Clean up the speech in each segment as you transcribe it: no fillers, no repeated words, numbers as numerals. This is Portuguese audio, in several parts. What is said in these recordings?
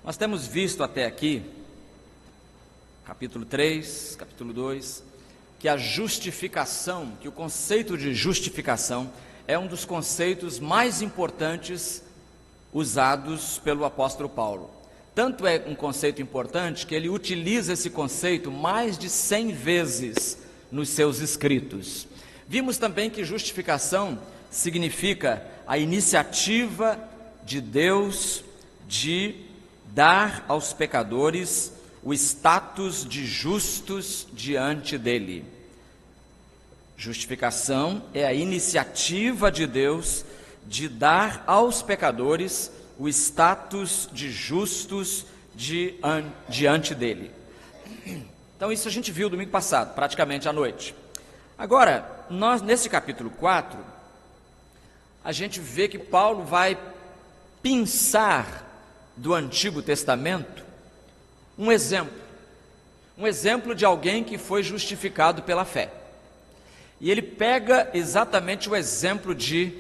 Nós temos visto até aqui, capítulo 3, capítulo 2, que a justificação, que o conceito de justificação é um dos conceitos mais importantes usados pelo apóstolo Paulo. Tanto é um conceito importante que ele utiliza esse conceito mais de 100 vezes nos seus escritos. Vimos também que justificação significa a iniciativa de Deus de dar aos pecadores o status de justos diante dele. Justificação é a iniciativa de Deus de dar aos pecadores o status de justos diante dele. Então isso a gente viu domingo passado, praticamente à noite. Agora, nós nesse capítulo 4, a gente vê que Paulo vai pensar do Antigo Testamento um exemplo de alguém que foi justificado pela fé. E ele pega exatamente o exemplo de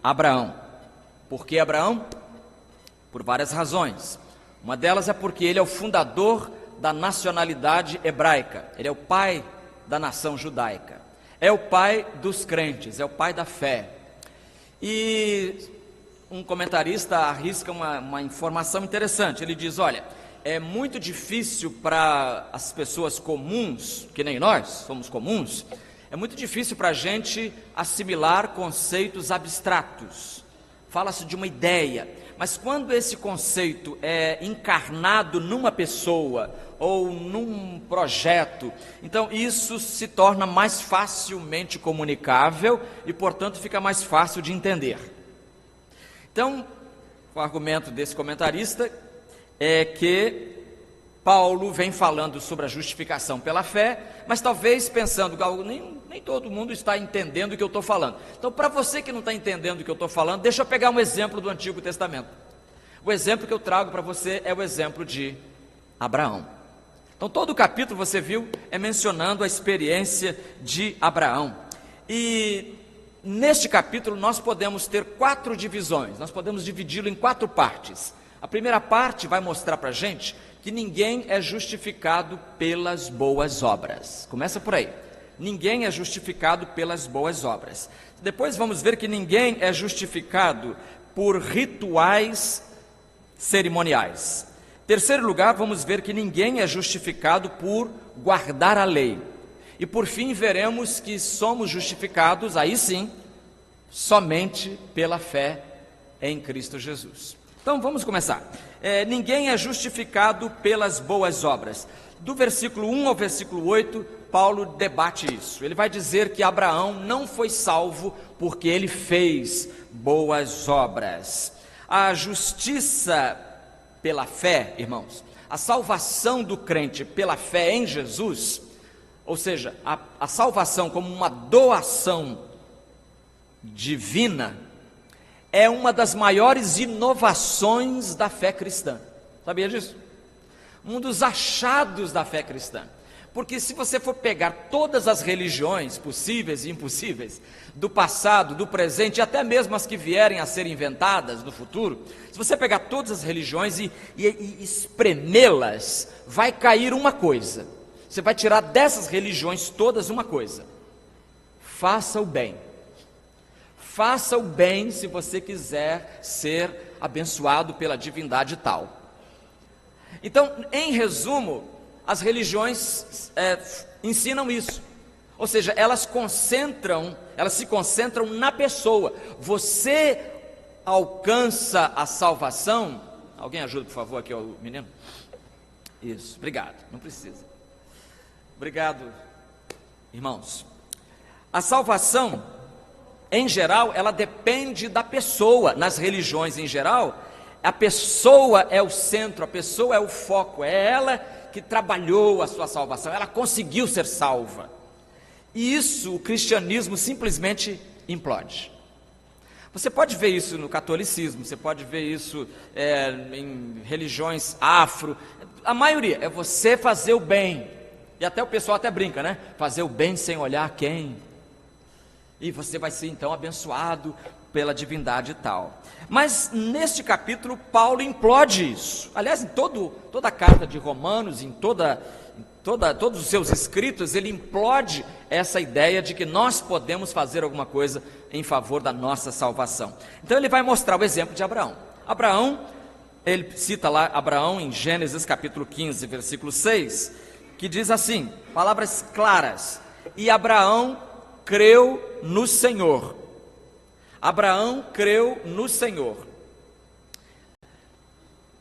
Abraão. Por que Abraão? Por várias razões. Uma delas é porque ele é o fundador da nacionalidade hebraica, ele é o pai da nação judaica, é o pai dos crentes, é o pai da fé. E um comentarista arrisca uma informação interessante. Ele diz: olha, é muito difícil para as pessoas comuns, que nem nós somos comuns, é muito difícil para a gente assimilar conceitos abstratos. Fala-se de uma ideia, mas quando esse conceito é encarnado numa pessoa ou num projeto, então isso se torna mais facilmente comunicável e, portanto, fica mais fácil de entender. Então, o argumento desse comentarista é que Paulo vem falando sobre a justificação pela fé, mas talvez pensando que nem todo mundo está entendendo o que eu estou falando. Então, para você que não está entendendo o que eu estou falando, deixa eu pegar um exemplo do Antigo Testamento. O exemplo que eu trago para você é o exemplo de Abraão. Então, todo o capítulo, você viu, é mencionando a experiência de Abraão. E neste capítulo nós podemos ter 4 divisões, nós podemos dividi-lo em 4 partes. A primeira parte vai mostrar para a gente que ninguém é justificado pelas boas obras. Começa por aí. Ninguém é justificado pelas boas obras. Depois vamos ver que ninguém é justificado por rituais cerimoniais. Em terceiro lugar, vamos ver que ninguém é justificado por guardar a lei. E por fim veremos que somos justificados, aí sim, somente pela fé em Cristo Jesus. Então vamos começar. Ninguém é justificado pelas boas obras. Do versículo 1 ao versículo 8, Paulo debate isso. Ele vai dizer que Abraão não foi salvo porque ele fez boas obras. A justiça pela fé, irmãos, a salvação do crente pela fé em Jesus, ou seja, a salvação como uma doação divina, é uma das maiores inovações da fé cristã. Sabia disso? Um dos achados da fé cristã. Porque se você for pegar todas as religiões possíveis e impossíveis, do passado, do presente e até mesmo as que vierem a ser inventadas no futuro, se você pegar todas as religiões e espremê-las, vai cair uma coisa. Você vai tirar dessas religiões todas uma coisa: faça o bem. Faça o bem se você quiser ser abençoado pela divindade tal. Então, em resumo, as religiões ensinam isso. Ou seja, elas se concentram na pessoa. Você alcança a salvação. Alguém ajuda, por favor, aqui, o menino? Isso, obrigado, não precisa. Obrigado, irmãos. A salvação, em geral, ela depende da pessoa. Nas religiões em geral, a pessoa é o centro, a pessoa é o foco, é ela que trabalhou a sua salvação, ela conseguiu ser salva. E isso o cristianismo simplesmente implode. Você pode ver isso no catolicismo, você pode ver isso em religiões afro. A maioria é você fazer o bem. E até o pessoal até brinca, né? Fazer o bem sem olhar quem. E você vai ser então abençoado pela divindade tal. Mas neste capítulo Paulo implode isso. Aliás, em toda a carta de Romanos, em todos os seus escritos, ele implode essa ideia de que nós podemos fazer alguma coisa em favor da nossa salvação. Então ele vai mostrar o exemplo de Abraão. Abraão, ele cita lá Abraão em Gênesis capítulo 15, versículo 6, que diz assim, palavras claras: e Abraão creu no Senhor. Abraão creu no Senhor.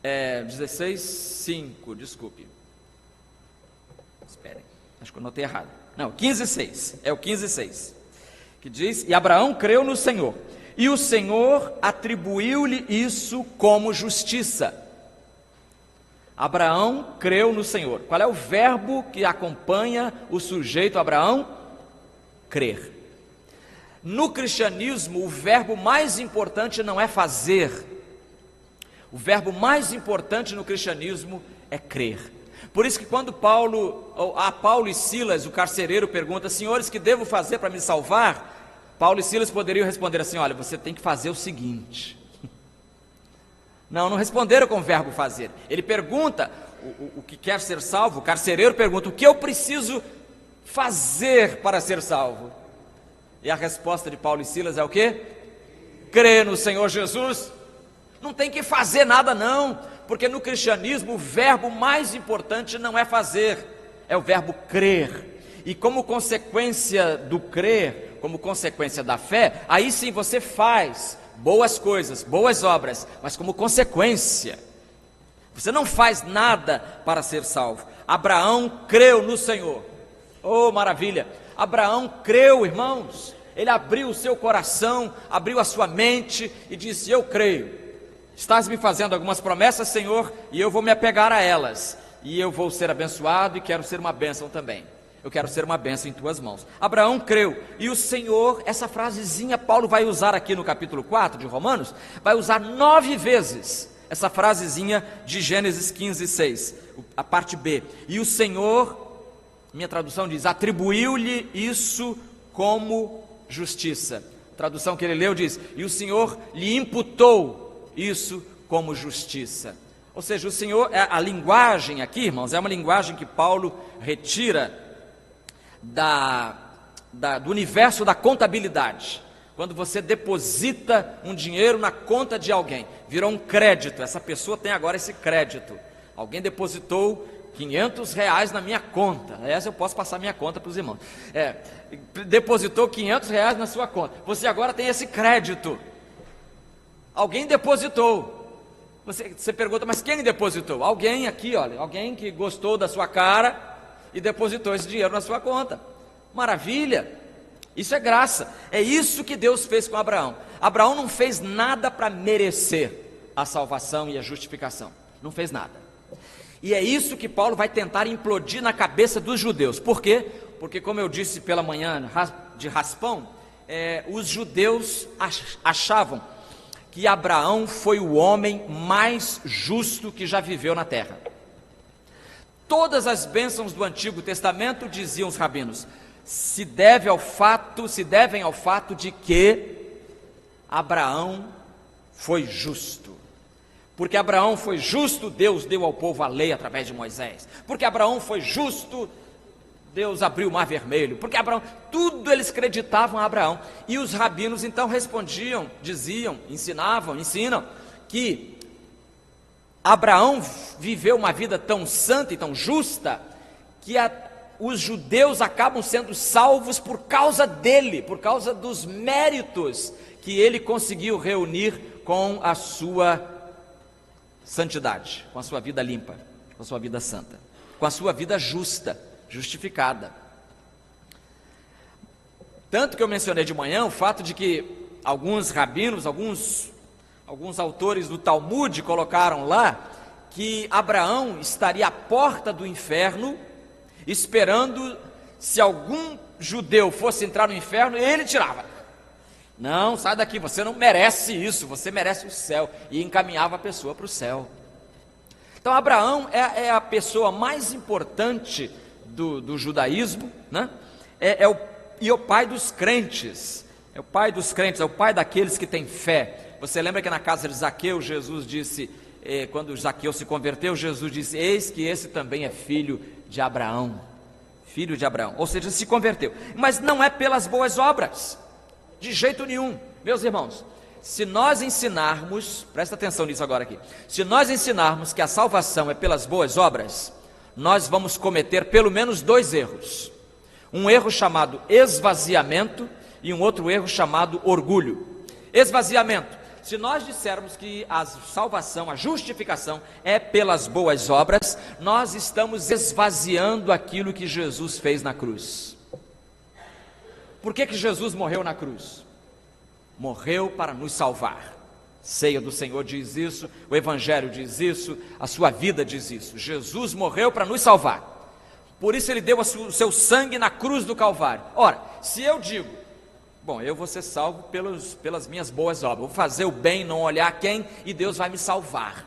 16:5, desculpe. Esperem, acho que eu notei errado. Não, 15:6, é o 15:6, que diz, e Abraão creu no Senhor, e o Senhor atribuiu-lhe isso como justiça. Abraão creu no Senhor. Qual é o verbo que acompanha o sujeito Abraão? Crer. No cristianismo, o verbo mais importante não é fazer. O verbo mais importante no cristianismo é crer. Por isso que quando Paulo e Silas, o carcereiro, pergunta, senhores, que devo fazer para me salvar? Paulo e Silas poderiam responder assim, olha, você tem que fazer o seguinte. Não responderam com o verbo fazer. Ele pergunta o que quer ser salvo. O carcereiro pergunta, o que eu preciso fazer para ser salvo? E a resposta de Paulo e Silas é o quê? Crer no Senhor Jesus. Não tem que fazer nada não, porque no cristianismo o verbo mais importante não é fazer, é o verbo crer. E como consequência do crer, como consequência da fé, aí sim você faz boas coisas, boas obras, mas como consequência. Você não faz nada para ser salvo. Abraão creu no Senhor. Oh, maravilha! Abraão creu, irmãos. Ele abriu o seu coração, abriu a sua mente e disse, eu creio. Estás me fazendo algumas promessas, Senhor, e eu vou me apegar a elas. E eu vou ser abençoado e quero ser uma bênção também. Eu quero ser uma bênção em tuas mãos. Abraão creu. E o Senhor, essa frasezinha Paulo vai usar aqui no capítulo 4 de Romanos, vai usar 9 vezes essa frasezinha de Gênesis 15:6, a parte B. E o Senhor, minha tradução diz, atribuiu-lhe isso como justiça. A tradução que ele leu diz, e o Senhor lhe imputou isso como justiça. Ou seja, o Senhor, a linguagem aqui, irmãos, é uma linguagem que Paulo retira do universo da contabilidade. Quando você deposita um dinheiro na conta de alguém, virou um crédito, essa pessoa tem agora esse crédito. Alguém depositou R$500 na minha conta. Essa eu posso passar minha conta para os irmãos. Depositou R$500 na sua conta. Você agora tem esse crédito. Alguém depositou. Você pergunta, mas quem depositou? Alguém aqui, olha, alguém que gostou da sua cara e depositou esse dinheiro na sua conta. Maravilha! Isso é graça. É isso que Deus fez com Abraão. Abraão não fez nada para merecer a salvação e a justificação. Não fez nada. E é isso que Paulo vai tentar implodir na cabeça dos judeus. Por quê? Porque, como eu disse pela manhã de raspão, os judeus achavam que Abraão foi o homem mais justo que já viveu na terra. Todas as bênçãos do Antigo Testamento, diziam os rabinos, se devem ao fato de que Abraão foi justo. Porque Abraão foi justo, Deus deu ao povo a lei através de Moisés. Porque Abraão foi justo, Deus abriu o mar vermelho. Porque Abraão, tudo eles acreditavam a Abraão. E os rabinos então respondiam, diziam, ensinam que Abraão viveu uma vida tão santa e tão justa que os judeus acabam sendo salvos por causa dele, por causa dos méritos que ele conseguiu reunir com a sua santidade, com a sua vida limpa, com a sua vida santa, com a sua vida justa, justificada. Tanto que eu mencionei de manhã o fato de que alguns rabinos, alguns autores do Talmud colocaram lá que Abraão estaria à porta do inferno, esperando, se algum judeu fosse entrar no inferno, ele tirava. Não, sai daqui, você não merece isso, você merece o céu. E encaminhava a pessoa para o céu. Então Abraão é a pessoa mais importante do judaísmo, né? E o pai dos crentes. É o pai dos crentes, é o pai daqueles que têm fé. Você lembra que na casa de Zaqueu, Jesus disse, quando Zaqueu se converteu, Jesus disse: eis que esse também é filho de Abraão. Filho de Abraão, ou seja, se converteu. Mas não é pelas boas obras, de jeito nenhum. Meus irmãos, se nós ensinarmos, presta atenção nisso agora aqui, se nós ensinarmos que a salvação é pelas boas obras, nós vamos cometer pelo menos 2 erros. Um erro chamado esvaziamento e um outro erro chamado orgulho. Esvaziamento: se nós dissermos que a salvação, a justificação é pelas boas obras, nós estamos esvaziando aquilo que Jesus fez na cruz. Por que Jesus morreu na cruz? Morreu para nos salvar. Ceia do Senhor diz isso, o Evangelho diz isso, a sua vida diz isso. Jesus morreu para nos salvar. Por isso ele deu o seu sangue na cruz do Calvário. Ora, se eu digo: bom, eu vou ser salvo pelas minhas boas obras, vou fazer o bem, não olhar quem, e Deus vai me salvar.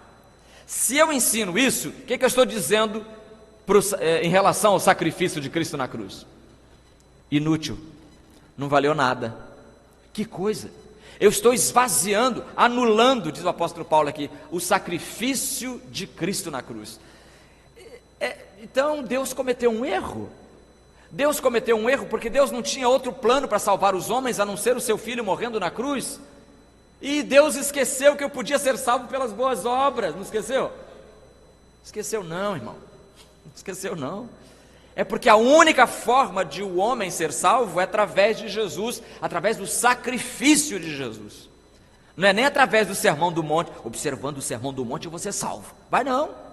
Se eu ensino isso, o que eu estou dizendo em relação ao sacrifício de Cristo na cruz? Inútil, não valeu nada. Que coisa! Eu estou esvaziando, anulando, diz o apóstolo Paulo aqui, o sacrifício de Cristo na cruz. Então Deus cometeu um erro. Deus cometeu um erro porque Deus não tinha outro plano para salvar os homens a não ser o seu filho morrendo na cruz. E Deus esqueceu que eu podia ser salvo pelas boas obras. Não esqueceu? Esqueceu não, irmão. Não esqueceu não. É porque a única forma de o homem ser salvo é através de Jesus, através do sacrifício de Jesus. Não é nem através do sermão do monte. Observando o sermão do monte eu vou ser salvo. Vai não.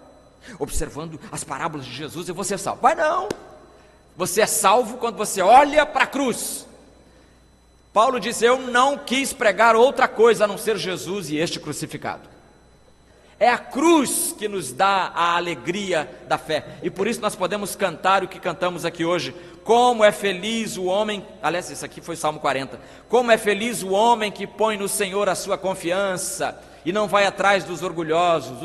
Observando as parábolas de Jesus eu vou ser salvo. Vai não. Você é salvo quando você olha para a cruz. Paulo disse: eu não quis pregar outra coisa a não ser Jesus e este crucificado. É a cruz que nos dá a alegria da fé. E por isso nós podemos cantar o que cantamos aqui hoje: como é feliz o homem, aliás, isso aqui foi Salmo 40, como é feliz o homem que põe no Senhor a sua confiança e não vai atrás dos orgulhosos,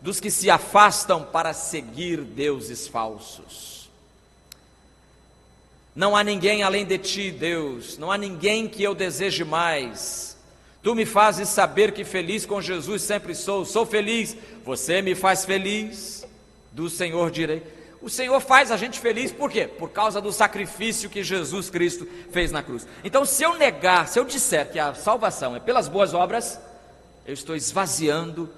dos que se afastam para seguir deuses falsos. Não há ninguém além de ti, Deus, não há ninguém que eu deseje mais. Tu me fazes saber que feliz com Jesus sempre sou feliz, você me faz feliz, do Senhor direi. O Senhor faz a gente feliz, por quê? Por causa do sacrifício que Jesus Cristo fez na cruz. Então, se eu disser que a salvação é pelas boas obras, eu estou esvaziando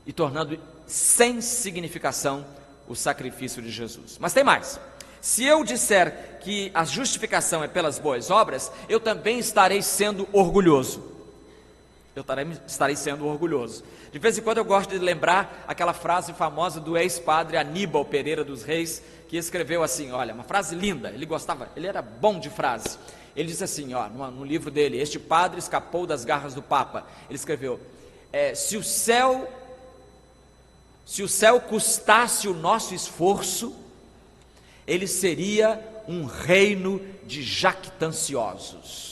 e tornando sem significação o sacrifício de Jesus. Mas tem mais: se eu disser que a justificação é pelas boas obras, eu também estarei sendo orgulhoso. Estarei sendo orgulhoso. De vez em quando eu gosto de lembrar aquela frase famosa do ex-padre Aníbal Pereira dos Reis, que escreveu assim, olha, uma frase linda, ele era bom de frase. Ele disse assim, no livro dele: este padre escapou das garras do Papa. Ele escreveu: se o céu custasse o nosso esforço, ele seria um reino de jactanciosos.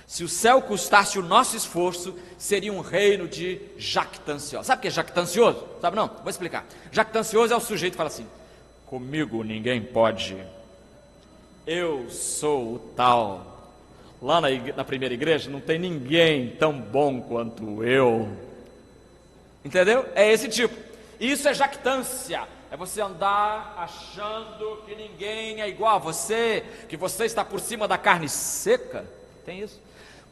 Se o céu custasse o nosso esforço, seria um reino de jactanciosos. Sabe o que é jactancioso? Sabe não? Vou explicar. Jactancioso é o sujeito que fala assim: comigo ninguém pode, eu sou o tal. Lá na primeira igreja não tem ninguém tão bom quanto eu. Entendeu? É esse tipo. Isso é jactância. É você andar achando que ninguém é igual a você, que você está por cima da carne seca. Tem isso?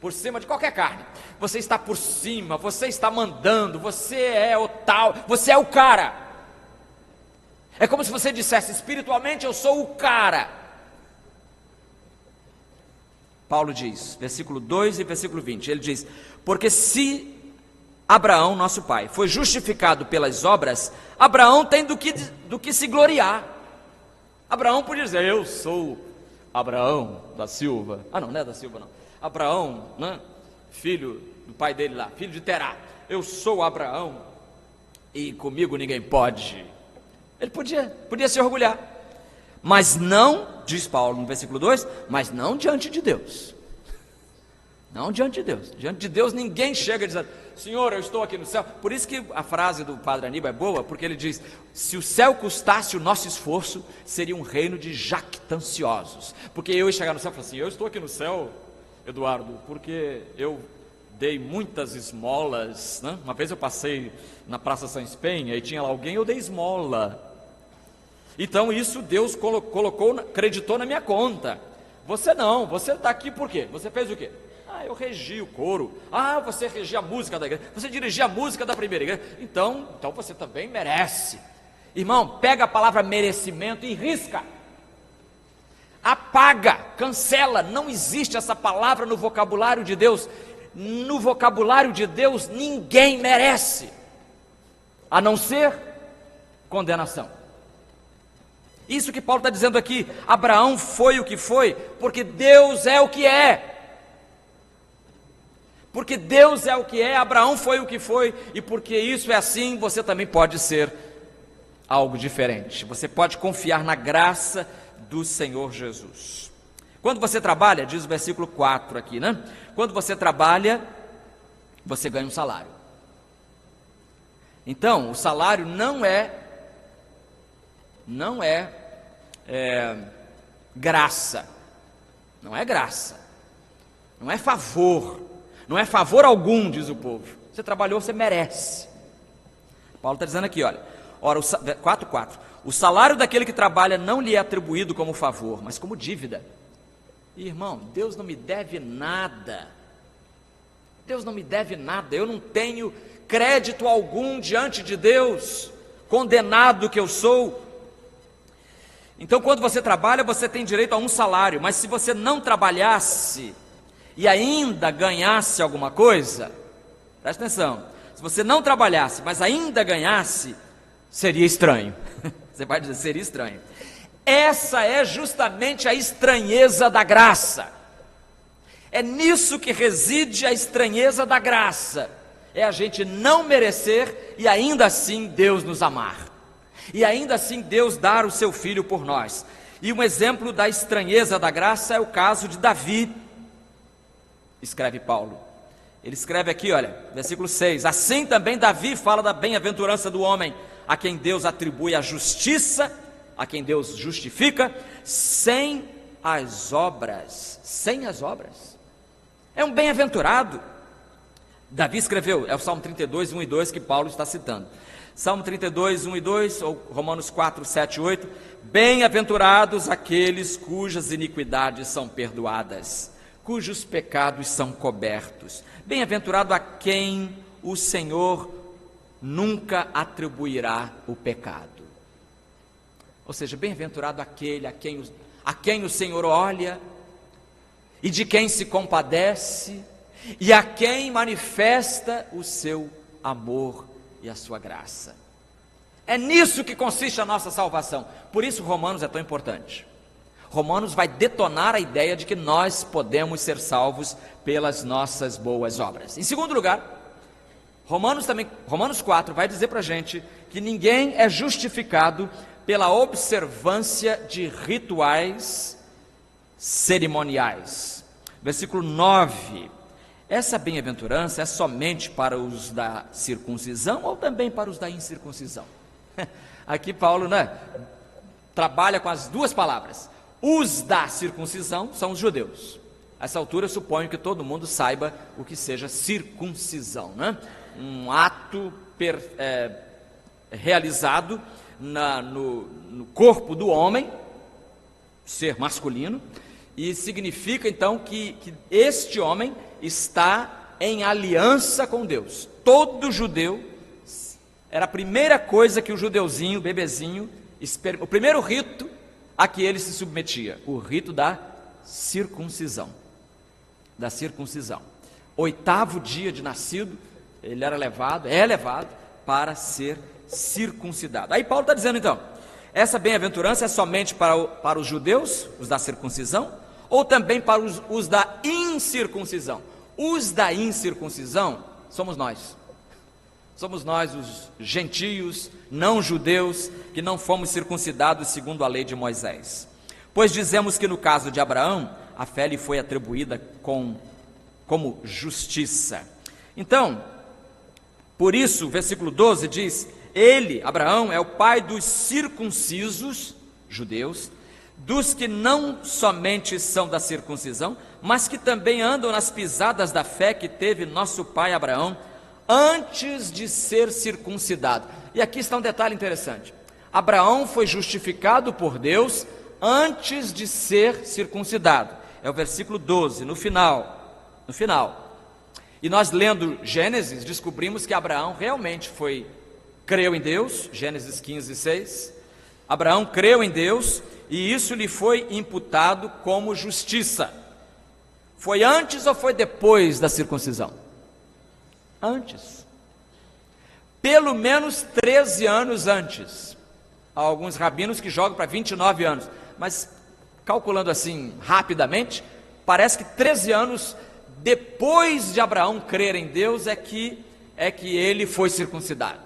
Por cima de qualquer carne. Você está por cima, você está mandando, você é o tal, você é o cara. É como se você dissesse: espiritualmente eu sou o cara. Paulo diz, versículo 2 e versículo 20, ele diz: porque se Abraão, nosso pai, foi justificado pelas obras, Abraão tem do que se gloriar. Abraão podia dizer: eu sou Abraão da Silva. Não é da Silva não. Abraão, né? Filho do pai dele lá, filho de Terá. Eu sou Abraão e comigo ninguém pode. Ele podia se orgulhar. Mas não, diz Paulo no versículo 2, mas não diante de Deus. Não diante de Deus. Diante de Deus ninguém chega dizendo: Senhor, eu estou aqui no céu. Por isso que a frase do padre Aníbal é boa, porque ele diz: se o céu custasse o nosso esforço, seria um reino de jactanciosos. Porque eu ia chegar no céu e falar assim: eu estou aqui no céu, Eduardo, porque eu dei muitas esmolas, né? Uma vez eu passei na Praça São Espenha e tinha lá alguém, eu dei esmola. Então isso Deus colocou, acreditou na minha conta. Você não, você está aqui por quê? Você fez o quê? Eu regi o coro. Você regia a música da igreja. Você dirigia a música da primeira igreja. Então você também merece. Irmão, pega a palavra merecimento e risca. Apaga, cancela. Não existe essa palavra no vocabulário de Deus. No vocabulário de Deus, ninguém merece, a não ser condenação. Isso que Paulo está dizendo aqui. Abraão foi o que foi, porque Deus é o que é. Porque Deus é o que é, Abraão foi o que foi, e porque isso é assim, você também pode ser algo diferente. Você pode confiar na graça do Senhor Jesus. Quando você trabalha, diz o versículo 4 aqui, né? Quando você trabalha, você ganha um salário. Então, o salário não é graça. Não é graça. Não é favor. Não é favor algum, diz o povo. Você trabalhou, você merece. Paulo está dizendo aqui, olha, 4:4. O salário daquele que trabalha não lhe é atribuído como favor, mas como dívida. Irmão, Deus não me deve nada. Deus não me deve nada. Eu não tenho crédito algum diante de Deus, condenado que eu sou. Então, quando você trabalha, você tem direito a um salário, mas se você não trabalhasse e ainda ganhasse alguma coisa, presta atenção, se você não trabalhasse, mas ainda ganhasse, seria estranho. Você vai dizer, seria estranho. Essa é justamente a estranheza da graça. É nisso que reside a estranheza da graça. É a gente não merecer e ainda assim Deus nos amar. E ainda assim Deus dar o seu Filho por nós. E um exemplo da estranheza da graça é o caso de Davi. Escreve Paulo. Ele escreve aqui, olha, versículo 6. Assim também Davi fala da bem-aventurança do homem, a quem Deus atribui a justiça, a quem Deus justifica, sem as obras. Sem as obras. É um bem-aventurado. Davi escreveu, é o Salmo 32, 1 e 2 que Paulo está citando. Salmo 32, 1 e 2, ou Romanos 4, 7 e 8. Bem-aventurados aqueles cujas iniquidades são perdoadas, cujos pecados são cobertos. Bem-aventurado a quem o Senhor nunca atribuirá o pecado. Ou seja, bem-aventurado aquele a quem o Senhor olha e de quem se compadece e a quem manifesta o seu amor e a sua graça. É nisso que consiste a nossa salvação. Por isso Romanos é tão importante. Romanos vai detonar a ideia de que nós podemos ser salvos pelas nossas boas obras. Em segundo lugar, Romanos 4 vai dizer para a gente que ninguém é justificado pela observância de rituais cerimoniais. Versículo 9. Essa bem-aventurança é somente para os da circuncisão ou também para os da incircuncisão? Aqui Paulo, trabalha com as duas palavras. Os da circuncisão são os judeus. A essa altura eu suponho que todo mundo saiba o que seja circuncisão, um ato realizado no corpo do homem, ser masculino, e significa então que este homem está em aliança com Deus. Todo judeu, era a primeira coisa que o judeuzinho, o bebezinho, o primeiro rito a que ele se submetia, o rito da circuncisão. Da circuncisão. 8º dia de nascido, ele é levado para ser circuncidado. Aí Paulo está dizendo então, essa bem-aventurança é somente para os judeus, os da circuncisão, ou também para os da incircuncisão? Os da incircuncisão somos nós. Somos nós, os gentios, não judeus, que não fomos circuncidados segundo a lei de Moisés. Pois dizemos que no caso de Abraão, a fé lhe foi atribuída como justiça. Então, por isso, versículo 12 diz: ele, Abraão, é o pai dos circuncisos, judeus, dos que não somente são da circuncisão, mas que também andam nas pisadas da fé que teve nosso pai Abraão, antes de ser circuncidado. E aqui está um detalhe interessante. Abraão foi justificado por Deus antes de ser circuncidado. É o versículo 12, no final. E nós lendo Gênesis, descobrimos que Abraão realmente creu em Deus, Gênesis 15, 6. Abraão creu em Deus e isso lhe foi imputado como justiça. Foi antes ou foi depois da circuncisão? Antes. Pelo menos 13 anos antes. Há alguns rabinos que jogam para 29 anos, mas calculando assim rapidamente, parece que 13 anos depois de Abraão crer em Deus é que ele foi circuncidado.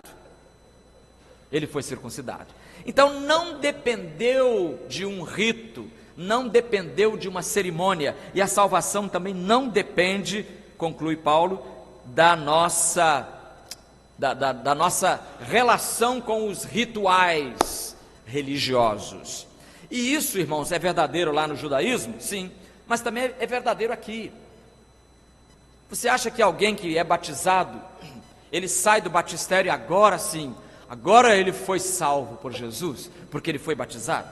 Ele foi circuncidado. Então não dependeu de um rito, não dependeu de uma cerimônia, e a salvação também não depende, conclui Paulo, da nossa relação com os rituais religiosos. E isso, irmãos, é verdadeiro lá no judaísmo? Sim, mas também é verdadeiro aqui. Você acha que alguém que é batizado, ele sai do batistério agora sim, agora ele foi salvo por Jesus, porque ele foi batizado?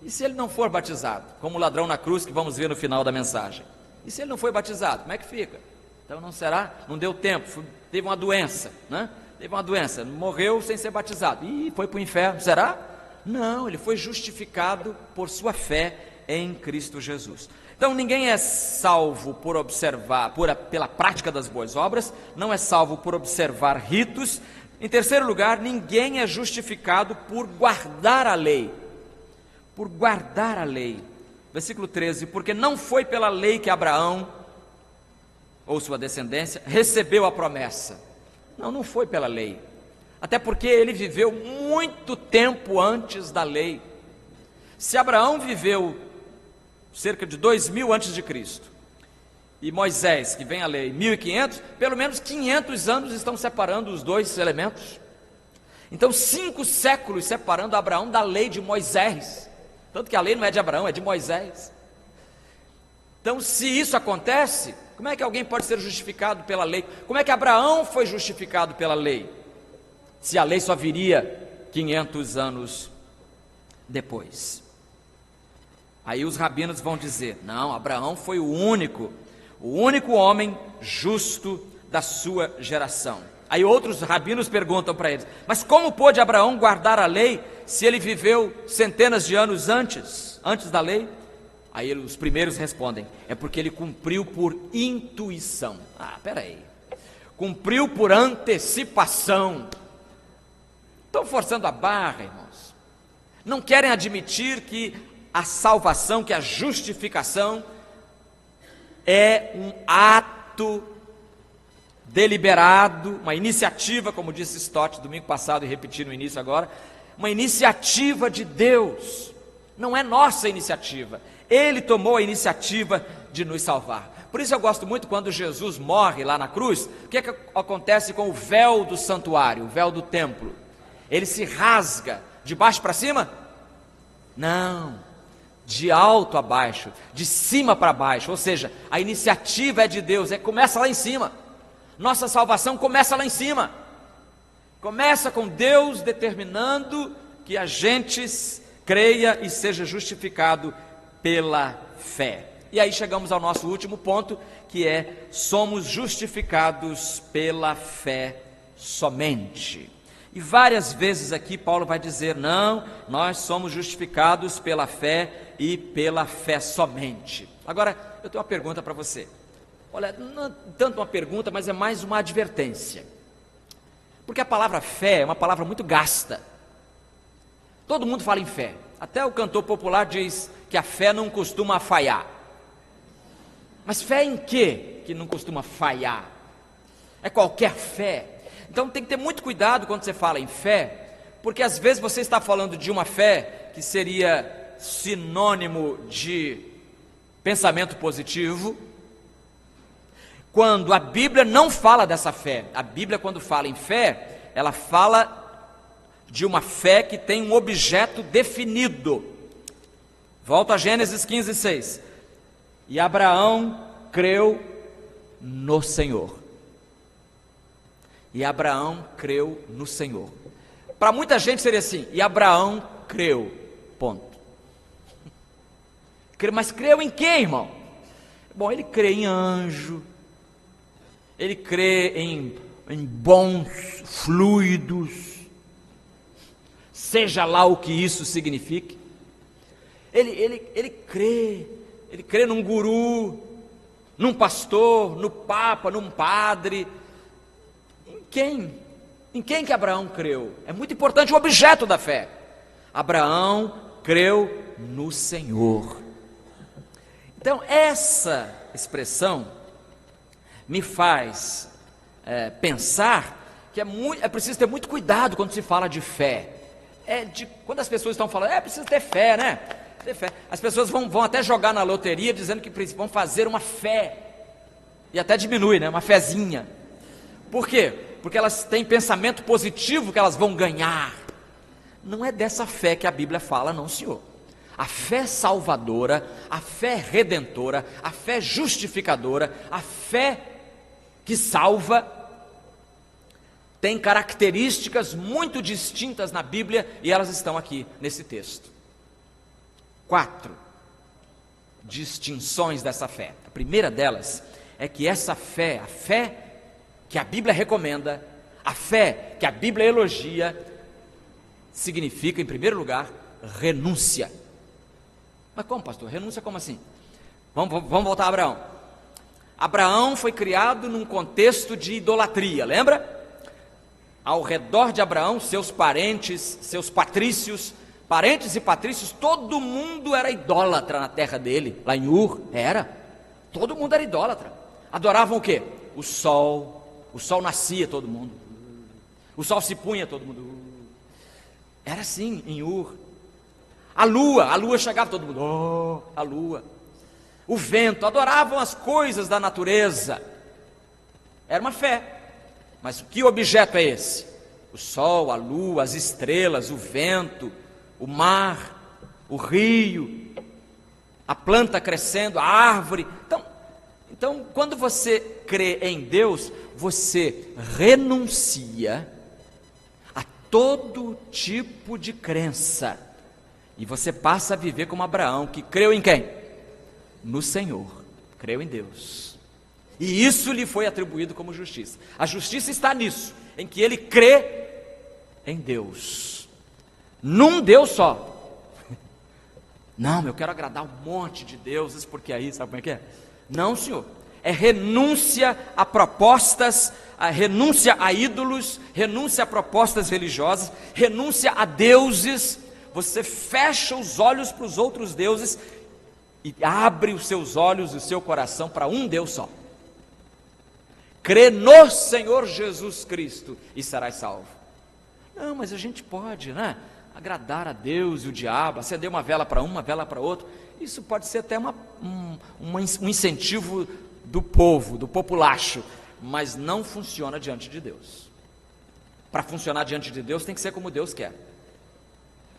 E se ele não for batizado, como o ladrão na cruz que vamos ver no final da mensagem? E se ele não foi batizado, como é que fica? Então não será, não deu tempo, teve uma doença, né? Teve uma doença, morreu sem ser batizado, e foi para o inferno, será? Não, ele foi justificado por sua fé em Cristo Jesus. Então ninguém é salvo por observar, pela prática das boas obras, não é salvo por observar ritos. Em terceiro lugar, ninguém é justificado por guardar a lei. Por guardar a lei. Versículo 13, porque não foi pela lei que Abraão, ou sua descendência, recebeu a promessa. Não foi pela lei. Até porque ele viveu muito tempo antes da lei. Se Abraão viveu cerca de 2000 antes de Cristo, e Moisés, que vem a lei, 1500, pelo menos 500 anos estão separando os dois elementos. Então 5 séculos separando Abraão da lei de Moisés, tanto que a lei não é de Abraão, é de Moisés. Então se isso acontece, como é que alguém pode ser justificado pela lei? Como é que Abraão foi justificado pela lei, se a lei só viria 500 anos depois? Aí os rabinos vão dizer, não, Abraão foi o único homem justo da sua geração. Aí outros rabinos perguntam para eles, mas como pôde Abraão guardar a lei, se ele viveu centenas de anos antes da lei? Aí os primeiros respondem, é porque ele cumpriu por intuição. Peraí, cumpriu por antecipação. Estão forçando a barra, irmãos. Não querem admitir que a salvação, que a justificação é um ato deliberado, uma iniciativa, como disse Stott domingo passado e repeti no início agora, uma iniciativa de Deus, não é nossa iniciativa, Ele tomou a iniciativa de nos salvar. Por isso eu gosto muito quando Jesus morre lá na cruz, o que acontece com o véu do santuário, o véu do templo? Ele se rasga de baixo para cima? Não, de alto a baixo, de cima para baixo, ou seja, a iniciativa é de Deus, começa lá em cima. Nossa salvação começa lá em cima, começa com Deus determinando que a gente creia e seja justificado pela fé. E aí chegamos ao nosso último ponto, que é, somos justificados pela fé somente. E várias vezes aqui Paulo vai dizer, não, nós somos justificados pela fé e pela fé somente. Agora, eu tenho uma pergunta para você. Olha, não é tanto uma pergunta, mas é mais uma advertência. Porque a palavra fé é uma palavra muito gasta. Todo mundo fala em fé. Até o cantor popular diz que a fé não costuma falhar. Mas fé em quê que não costuma falhar? É qualquer fé. Então tem que ter muito cuidado quando você fala em fé, porque às vezes você está falando de uma fé que seria sinônimo de pensamento positivo, quando a Bíblia não fala dessa fé. A Bíblia, quando fala em fé, ela fala de uma fé que tem um objeto definido. Volta a Gênesis 15:6. E Abraão creu no Senhor. E Abraão creu no Senhor. Para muita gente seria assim: e Abraão creu, ponto. Mas creu em quê, irmão? Bom, ele crê em anjo, ele crê em bons fluidos, seja lá o que isso signifique. Ele crê num guru, num pastor, no papa, num padre. Em quem que Abraão creu? É muito importante o objeto da fé. Abraão creu no Senhor. Então, essa expressão me faz pensar que é preciso ter muito cuidado quando se fala de fé. Quando as pessoas estão falando, precisa ter fé, né? Ter fé. As pessoas vão até jogar na loteria dizendo que vão fazer uma fé. E até diminui, né? Uma fezinha. Por quê? Porque elas têm pensamento positivo que elas vão ganhar. Não é dessa fé que a Bíblia fala, não, senhor. A fé salvadora, a fé redentora, a fé justificadora, a fé que salva, tem características muito distintas na Bíblia e elas estão aqui nesse texto. 4 distinções dessa fé. A primeira delas é que essa fé, a fé que a Bíblia recomenda, a fé que a Bíblia elogia, significa, em primeiro lugar, renúncia. Mas como, pastor? Renúncia como assim? Vamos voltar a Abraão. Abraão foi criado num contexto de idolatria, lembra? Ao redor de Abraão, seus parentes, seus patrícios, parentes e patrícios, todo mundo era idólatra na terra dele, lá em Ur, todo mundo era idólatra. Adoravam o quê? O sol nascia, todo mundo, o sol se punha, todo mundo, era assim em Ur. A lua chegava, todo mundo, a lua. O vento, adoravam as coisas da natureza. Era uma fé. Mas que objeto é esse? O sol, a lua, as estrelas, o vento, o mar, o rio, a planta crescendo, a árvore. Então, quando você crê em Deus, você renuncia a todo tipo de crença. E você passa a viver como Abraão, que creu em quem? No Senhor, creu em Deus. E isso lhe foi atribuído como justiça. A justiça está nisso, em que ele crê em Deus. Num Deus só. Não, eu quero agradar um monte de deuses, porque aí, sabe como é que é? Não, senhor. É renúncia a propostas, renúncia a ídolos, renúncia a propostas religiosas, renúncia a deuses. Você fecha os olhos para os outros deuses e abre os seus olhos e o seu coração para um Deus só. Crê no Senhor Jesus Cristo e serás salvo. Não, mas a gente pode, né? Agradar a Deus e o diabo, acender uma vela para um, uma vela para outro. Isso pode ser até um incentivo do povo, do populacho, mas não funciona diante de Deus. Para funcionar diante de Deus tem que ser como Deus quer.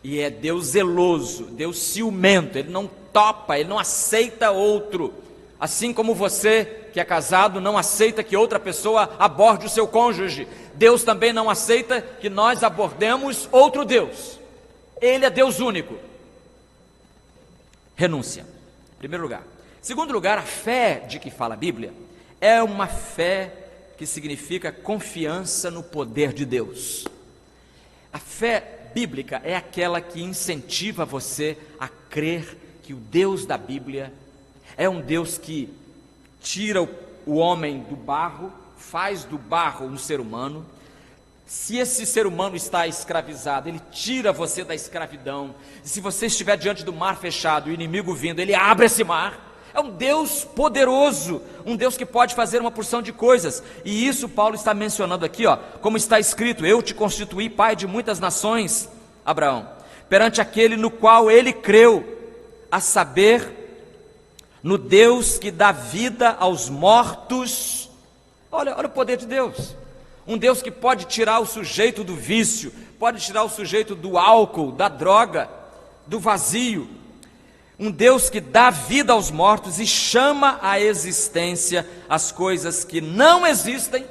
E é Deus zeloso, Deus ciumento, Ele não topa, Ele não aceita outro. Assim como você que é casado não aceita que outra pessoa aborde o seu cônjuge, Deus também não aceita que nós abordemos outro Deus. Ele é Deus único. Renúncia, em primeiro lugar. Em segundo lugar, a fé de que fala a Bíblia é uma fé que significa confiança no poder de Deus. A fé bíblica é aquela que incentiva você a crer que o Deus da Bíblia é um Deus que tira o homem do barro, faz do barro um ser humano. Se esse ser humano está escravizado, ele tira você da escravidão. E se você estiver diante do mar fechado, o inimigo vindo, ele abre esse mar. É um Deus poderoso, um Deus que pode fazer uma porção de coisas. E isso Paulo está mencionando aqui, como está escrito: eu te constituí pai de muitas nações, Abraão, perante aquele no qual ele creu, a saber, no Deus que dá vida aos mortos. Olha o poder de Deus. Um Deus que pode tirar o sujeito do vício, pode tirar o sujeito do álcool, da droga, do vazio. Um Deus que dá vida aos mortos e chama à existência as coisas que não existem,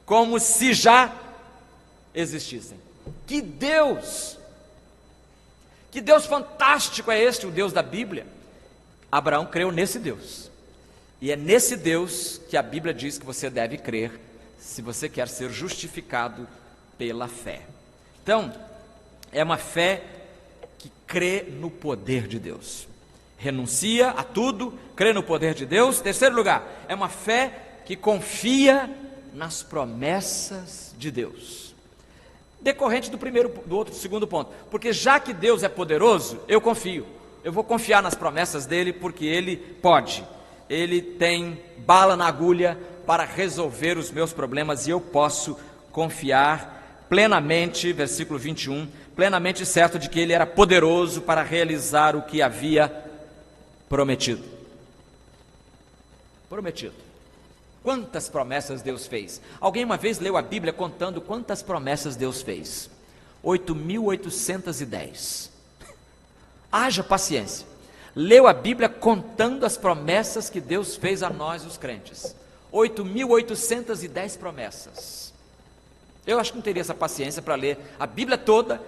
como se já existissem. Que Deus! Que Deus fantástico é este, o Deus da Bíblia? Abraão creu nesse Deus. E é nesse Deus que a Bíblia diz que você deve crer, se você quer ser justificado pela fé. Então, é uma fé que crê no poder de Deus. Renuncia a tudo, crê no poder de Deus. Terceiro lugar, é uma fé que confia nas promessas de Deus. Decorrente do segundo ponto. Porque já que Deus é poderoso, eu confio. Eu vou confiar nas promessas dele, porque ele pode. Ele tem bala na agulha para resolver os meus problemas e eu posso confiar plenamente, versículo 21, plenamente certo de que ele era poderoso para realizar o que havia prometido. Prometido. Quantas promessas Deus fez? Alguém uma vez leu a Bíblia contando quantas promessas Deus fez? 8.810. Haja paciência. Leu a Bíblia contando as promessas que Deus fez a nós, os crentes. 8.810 promessas. Eu acho que não teria essa paciência para ler a Bíblia toda,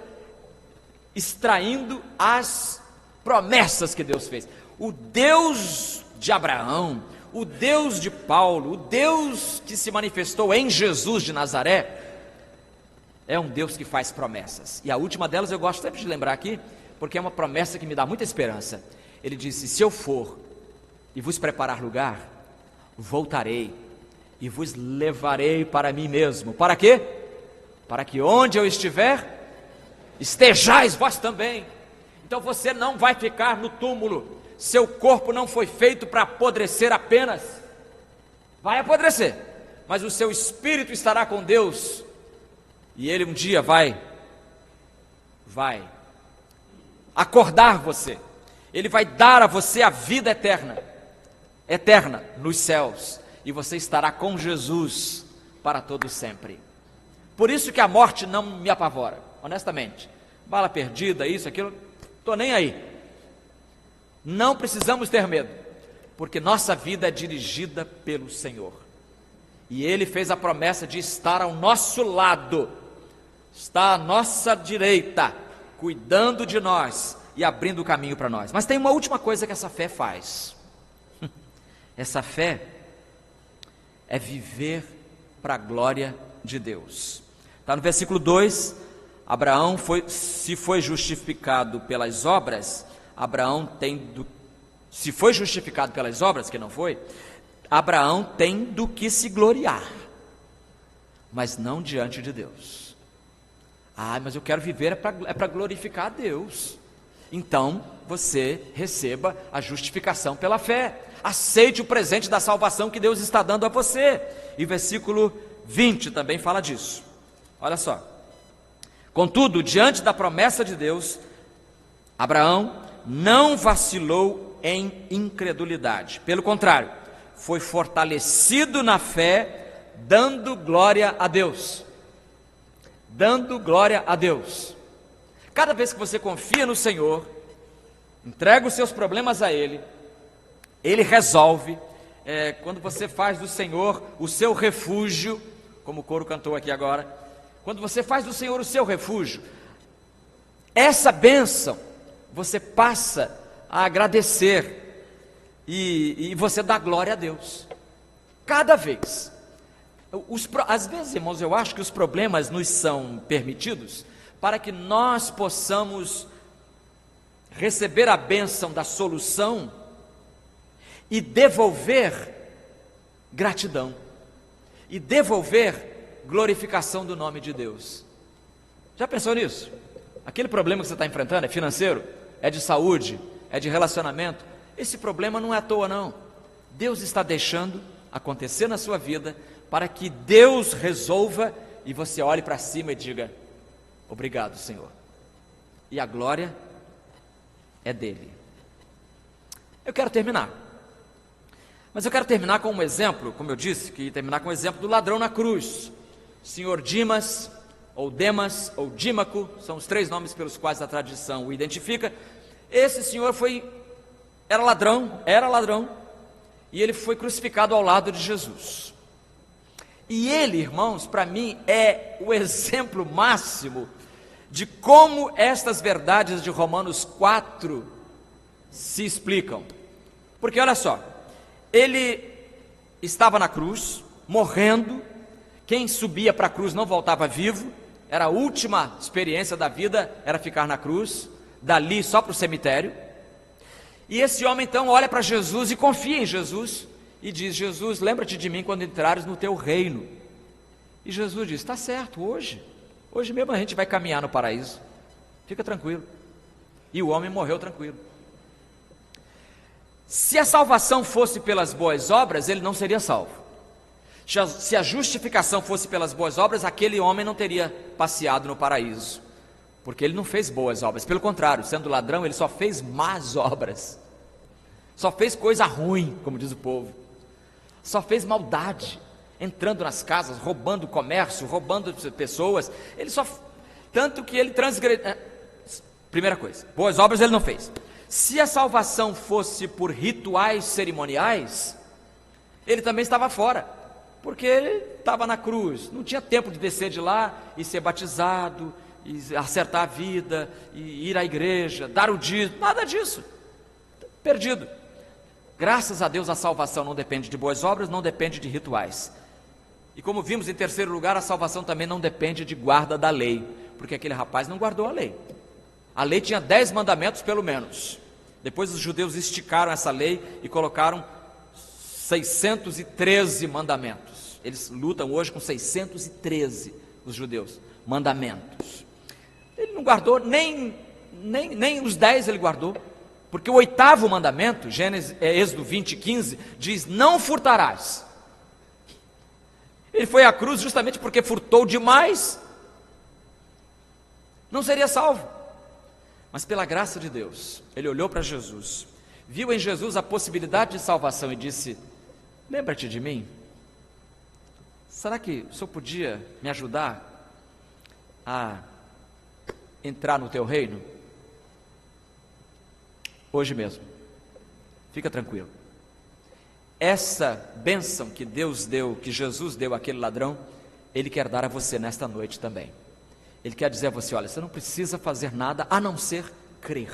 extraindo as promessas que Deus fez. O Deus de Abraão, o Deus de Paulo, o Deus que se manifestou em Jesus de Nazaré, é um Deus que faz promessas. E a última delas eu gosto sempre de lembrar aqui, porque é uma promessa que me dá muita esperança. Ele disse: se eu for e vos preparar lugar, voltarei e vos levarei para mim mesmo. Para quê? Para que onde eu estiver, estejais vós também. Então você não vai ficar no túmulo. Seu corpo não foi feito para apodrecer apenas. Vai apodrecer, mas o seu espírito estará com Deus. E Ele um dia vai acordar você. Ele vai dar a você a vida eterna nos céus. E você estará com Jesus para todo sempre. Por isso que a morte não me apavora, honestamente. Bala perdida, isso, aquilo, estou nem aí. Não precisamos ter medo, porque nossa vida é dirigida pelo Senhor. E Ele fez a promessa de estar ao nosso lado, está à nossa direita, cuidando de nós e abrindo o caminho para nós. Mas tem uma última coisa que essa fé faz. Essa fé é viver para a glória de Deus. Está no versículo 2, Abraão se foi justificado pelas obras. Se foi justificado pelas obras, que não foi, Abraão tem do que se gloriar, mas não diante de Deus. Mas eu quero viver é para glorificar a Deus. Então você receba a justificação pela fé, aceite o presente da salvação que Deus está dando a você. E versículo 20 também fala disso. Olha só: contudo, diante da promessa de Deus, Abraão não vacilou em incredulidade, pelo contrário, foi fortalecido na fé, dando glória a Deus. Dando glória a Deus. Cada vez que você confia no Senhor, entrega os seus problemas a Ele, Ele resolve. Quando você faz do Senhor o seu refúgio, como o coro cantou aqui agora, quando você faz do Senhor o seu refúgio, essa bênção você passa a agradecer e você dá glória a Deus. Cada vez. Às vezes, irmãos, eu acho que os problemas nos são permitidos para que nós possamos receber a bênção da solução e devolver gratidão, e devolver glorificação do nome de Deus. Já pensou nisso? Aquele problema que você está enfrentando é financeiro, é de saúde, é de relacionamento. Esse problema não é à toa, não. Deus está deixando acontecer na sua vida para que Deus resolva e você olhe para cima e diga: obrigado, Senhor. E a glória é dele. Eu quero terminar, mas eu quero terminar com um exemplo, como eu disse, que ia terminar com o exemplo do ladrão na cruz. Senhor Demas, ou Dímaco, são os três nomes pelos quais a tradição o identifica. Esse senhor era ladrão, e ele foi crucificado ao lado de Jesus. E ele, irmãos, para mim é o exemplo máximo de como estas verdades de Romanos 4 se explicam. Porque olha só, ele estava na cruz, morrendo, quem subia para a cruz não voltava vivo, era a última experiência da vida, era ficar na cruz, dali só para o cemitério. E esse homem então olha para Jesus e confia em Jesus, e diz: Jesus, lembra-te de mim quando entrares no teu reino. E Jesus diz: está certo, hoje mesmo a gente vai caminhar no paraíso, fica tranquilo. E o homem morreu tranquilo. Se a salvação fosse pelas boas obras, ele não seria salvo. Se a justificação fosse pelas boas obras, aquele homem não teria passeado no paraíso, porque ele não fez boas obras. Pelo contrário, sendo ladrão, ele só fez más obras, só fez coisa ruim, como diz o povo, só fez maldade, entrando nas casas, roubando comércio, roubando pessoas. Tanto que ele transgrediu. Primeira coisa, boas obras ele não fez. Se a salvação fosse por rituais cerimoniais, ele também estava fora, porque ele estava na cruz, não tinha tempo de descer de lá e ser batizado, e acertar a vida, e ir à igreja, dar o dízimo, nada disso, perdido. Graças a Deus a salvação não depende de boas obras, não depende de rituais. E como vimos em terceiro lugar, a salvação também não depende de guarda da lei, porque aquele rapaz não guardou a lei. A lei tinha 10 mandamentos pelo menos. Depois os judeus esticaram essa lei e colocaram 613 mandamentos. Eles lutam hoje com 613, os judeus, mandamentos. Ele não guardou nem os 10 ele guardou, porque o 8º mandamento, Êxodo 20:15, diz: não furtarás. Ele foi à cruz justamente porque furtou demais, não seria salvo. Mas pela graça de Deus, ele olhou para Jesus, viu em Jesus a possibilidade de salvação e disse: lembra-te de mim? Será que o Senhor podia me ajudar a entrar no teu reino? Hoje mesmo, fica tranquilo. Essa bênção que Deus deu, que Jesus deu àquele ladrão, Ele quer dar a você nesta noite também. Ele quer dizer a você: olha, você não precisa fazer nada a não ser crer,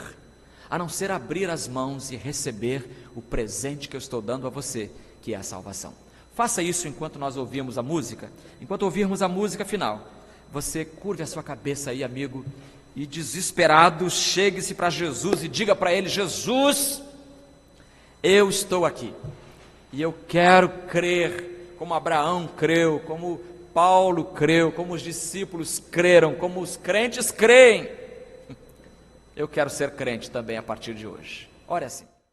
a não ser abrir as mãos e receber o presente que eu estou dando a você, que é a salvação. Faça isso enquanto nós ouvimos a música. Enquanto ouvirmos a música final, você curve a sua cabeça aí, amigo, e desesperado, chegue-se para Jesus e diga para Ele: Jesus, eu estou aqui, e eu quero crer, como Abraão creu, como Paulo creu, como os discípulos creram, como os crentes creem. Eu quero ser crente também a partir de hoje. Ore assim.